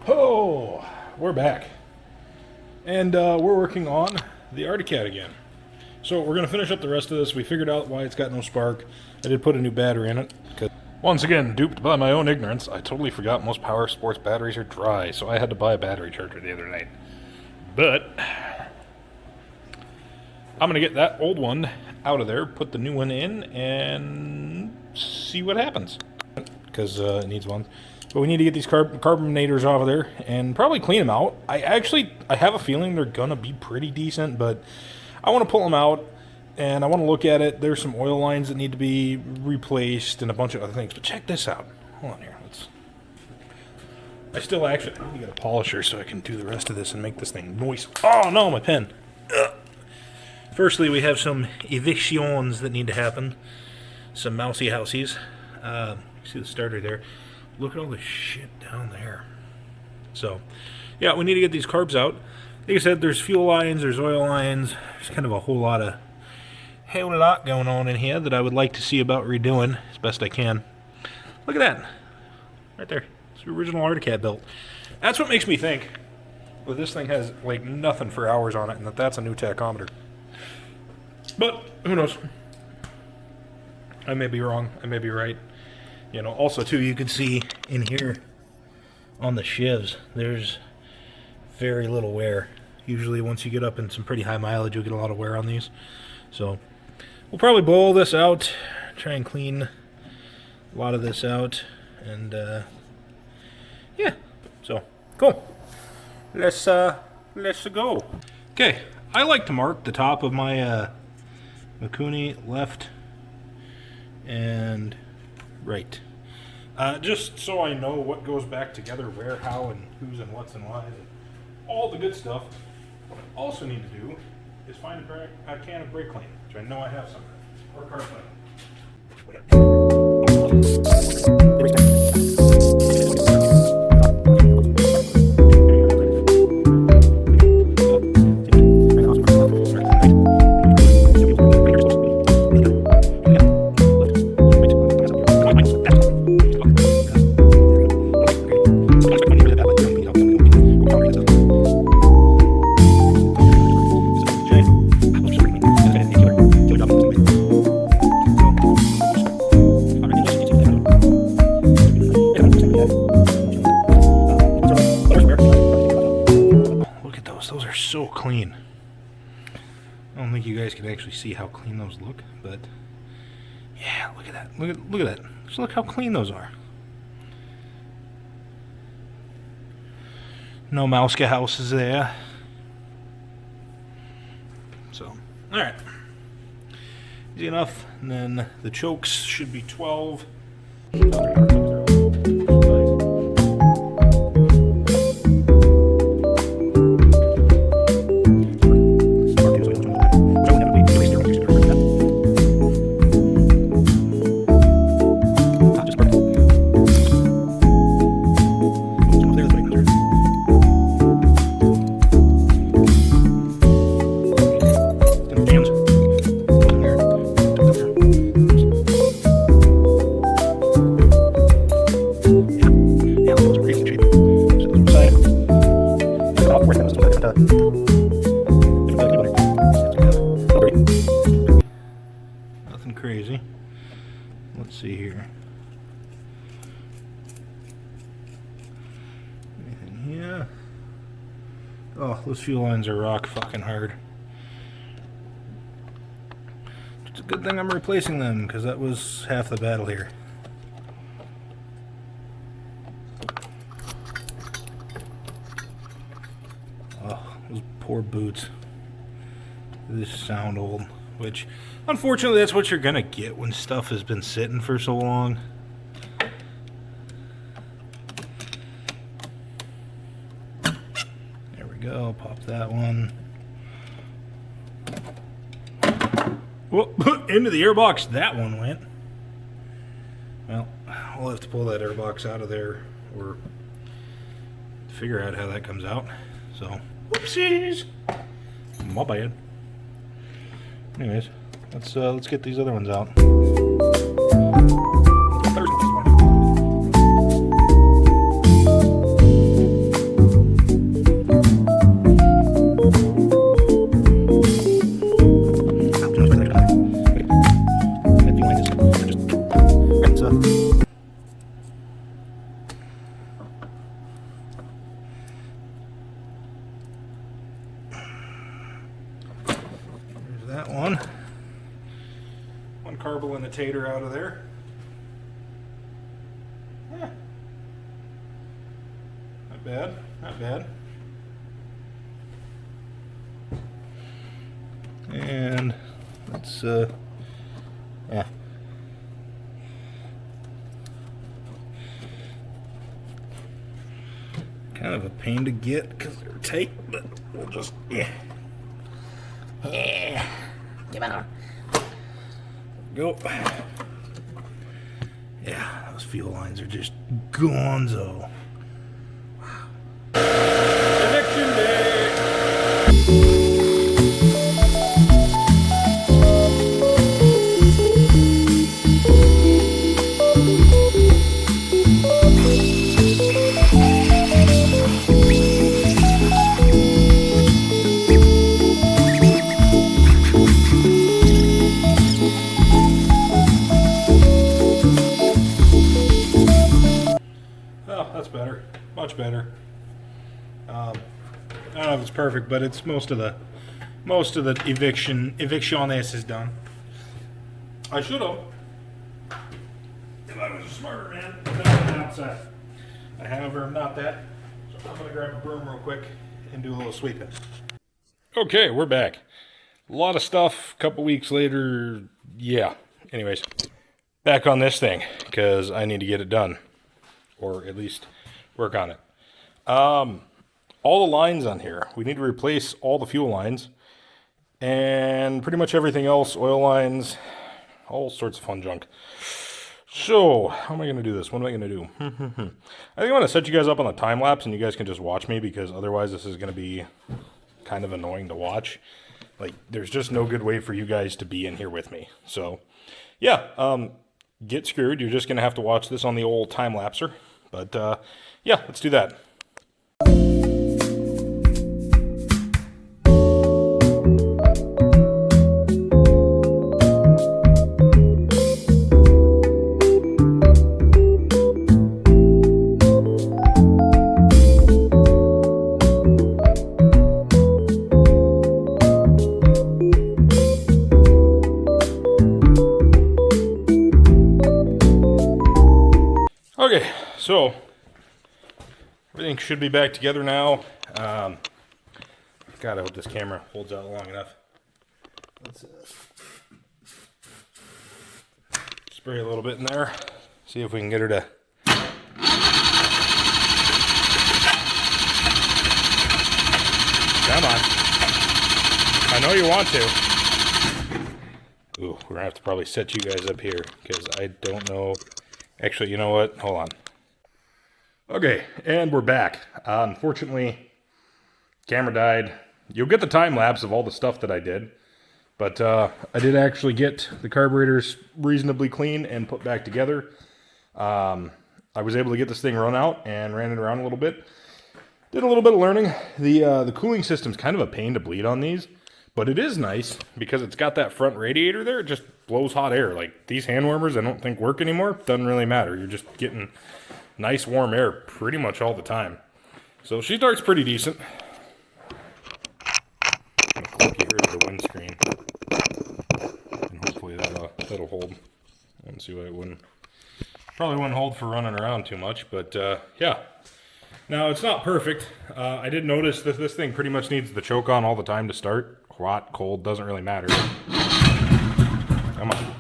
Oh, we're back. And we're working on the Articat again. So we're going to finish up the rest of this. We figured out why it's got no spark. I did put a new battery in it. Because once again, duped by my own ignorance, I totally forgot most power sports batteries are dry. So I had to buy a battery charger the other night. But I'm going to get that old one out of there, put the new one in, and see what happens. Because it needs one. But we need to get these carbonators off of there and probably clean them out. I have a feeling they're going to be pretty decent, but I want to pull them out and I want to look at it. There's some oil lines that need to be replaced and a bunch of other things. But check this out. Hold on here. I still actually need to get a polisher so I can do the rest of this and make this thing noise. Oh no, my pen. Ugh. Firstly, we have some evictions that need to happen. Some mousy housies. See the starter there. Look at all the shit down there. So, yeah, we need to get these carbs out. Like I said, there's fuel lines, there's oil lines. There's kind of a whole lot going on in here that I would like to see about redoing as best I can. Look at that. Right there. It's the original Articat built. That's what makes me think that this thing has, like, nothing for hours on it and that's a new tachometer. But, who knows? I may be wrong. I may be right. You know, also, too, you can see in here on the shivs, there's very little wear. Usually, once you get up in some pretty high mileage, you'll get a lot of wear on these. So, we'll probably blow all this out, try and clean a lot of this out, and, yeah. So, cool. Let's go. Okay, I like to mark the top of my, Mikuni left and right. Just so I know what goes back together, where, how, and who's and what's and why, and all the good stuff. What I also need to do is find a can of brake clean, which I know I have somewhere, or car clean. So clean. I don't think you guys can actually see how clean those look, but yeah, look at that. Look at that. Just look how clean those are. No Mauska houses there. So, all right. Easy enough. And then the chokes should be 12. Nothing crazy. Let's see here. Anything here? Oh, those fuel lines are rock fucking hard. It's a good thing I'm replacing them, because that was half the battle here. Oh, those poor boots. They just sound old. Which, unfortunately, that's what you're gonna get when stuff has been sitting for so long. There we go, pop that one. Whoop, into the airbox that one went. Well, we'll have to pull that airbox out of there or figure out how that comes out. So, whoopsies! My bad. Anyways, let's get these other ones out. imitator out of there. Yeah. Not bad, not bad. And let's, yeah. Kind of a pain to get because they're tight, but we'll just, yeah. Yeah. Come on. Go. Yeah, those fuel lines are just gonzo. Wow. Connection day. Better, much better. I don't know if it's perfect, but it's most of the evictioness is done. I should have, if I was a smarter man, done outside. However, I'm not that, so I'm gonna grab a broom real quick and do a little sweeping. Okay, we're back. A lot of stuff. A couple weeks later, yeah. Anyways, back on this thing because I need to get it done, or at least work on it. All the lines on here, we need to replace all the fuel lines and pretty much everything else, oil lines, all sorts of fun junk. So, how am I going to do this? What am I going to do? I think I'm going to set you guys up on a time lapse and you guys can just watch me because otherwise this is going to be kind of annoying to watch. Like, there's just no good way for you guys to be in here with me. So, yeah, get screwed. You're just going to have to watch this on the old time lapser. But, yeah, let's do that. Okay, so everything should be back together now. God, I hope this camera holds out long enough. Let's spray a little bit in there. See if we can get her to. Come on. I know you want to. Ooh, we're gonna have to probably set you guys up here because I don't know. Actually, you know what? Hold on. Okay, and we're back. Unfortunately, camera died. You'll get the time lapse of all the stuff that I did, but I did actually get the carburetors reasonably clean and put back together. I was able to get this thing run out and ran it around a little bit. Did a little bit of learning. The cooling system's kind of a pain to bleed on these, but it is nice because it's got that front radiator there. It just blows hot air. Like these hand warmers, I don't think work anymore. Doesn't really matter. You're just getting nice warm air pretty much all the time. So she starts pretty decent. I'm gonna click you here to the windscreen, and hopefully that'll hold. Let's see why it wouldn't. Probably wouldn't hold for running around too much, but yeah. Now it's not perfect. I did notice that this thing pretty much needs the choke on all the time to start. Hot, cold, doesn't really matter. Come on.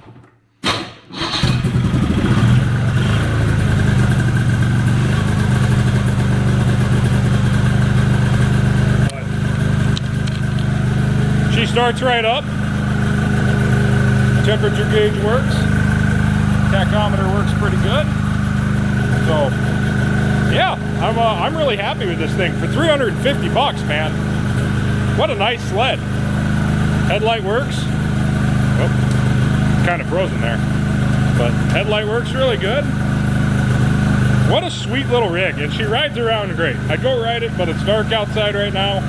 She starts right up. Temperature gauge works. Tachometer works pretty good. So, yeah, I'm really happy with this thing for 350 bucks, man. What a nice sled. Headlight works. Oh, kind of frozen there. But headlight works really good. What a sweet little rig, and she rides around great. I'd go ride it, but it's dark outside right now.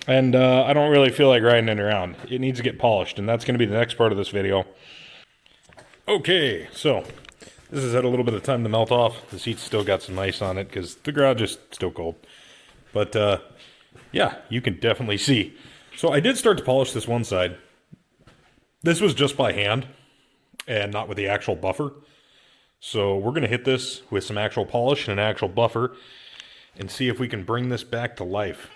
And I don't really feel like riding it around. It needs to get polished, and that's going to be the next part of this video. Okay, so this has had a little bit of time to melt off. The seat's still got some ice on it because the garage is still cold. But yeah, you can definitely see. So I did start to polish this one side. This was just by hand and not with the actual buffer. So we're going to hit this with some actual polish and an actual buffer and see if we can bring this back to life.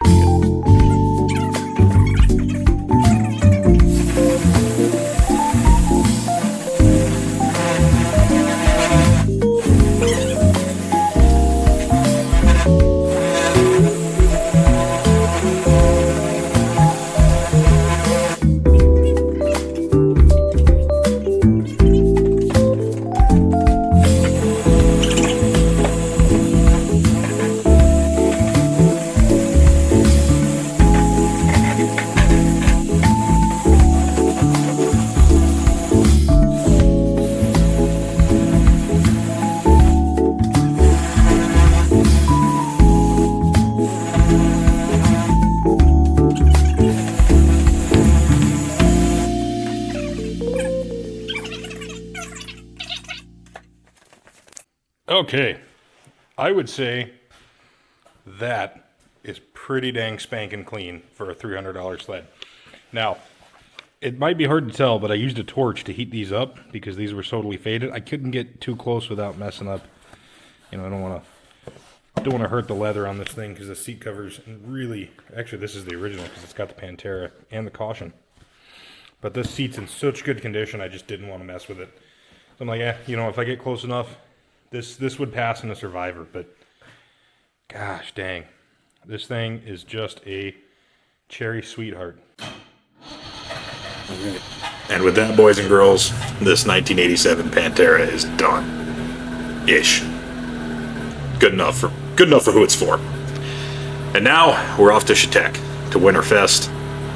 Okay, I would say that is pretty dang spanking clean for a $300 sled. Now, it might be hard to tell, but I used a torch to heat these up because these were totally faded. I couldn't get too close without messing up. You know, I don't want to hurt the leather on this thing because the seat covers really. Actually, this is the original because it's got the Pantera and the caution. But this seat's in such good condition, I just didn't want to mess with it. So I'm like, yeah, you know, if I get close enough. This would pass in a Survivor, but gosh dang, this thing is just a cherry sweetheart. And with that, boys and girls, this 1987 Pantera is done. Ish. Good enough for who it's for. And now we're off to chetek, to Winterfest,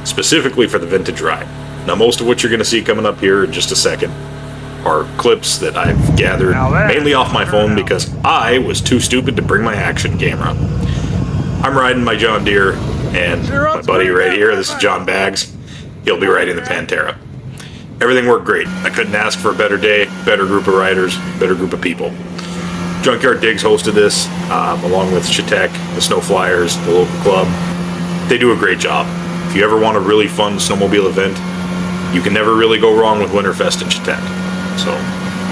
specifically for the vintage ride. Now most of what you're going to see coming up here in just a second are clips that I've gathered mainly off my phone because I was too stupid to bring my action camera. I'm riding my John Deere, and my buddy right here, this is John Baggs, he'll be riding the Pantera. Everything worked great. I couldn't ask for a better day, better group of riders, better group of people. Junkyard Digs hosted this, along with chetek, the Snow Flyers, the local club. They do a great job. If you ever want a really fun snowmobile event, you can never really go wrong with Winterfest and chetek. So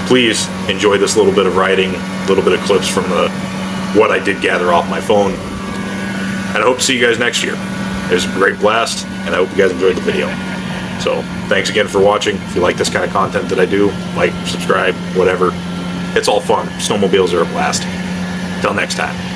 please enjoy this little bit of riding, a little bit of clips from what I did gather off my phone. And I hope to see you guys next year. It was a great blast, and I hope you guys enjoyed the video. So thanks again for watching. If you like this kind of content that I do, like, subscribe, whatever. It's all fun. Snowmobiles are a blast. Till next time.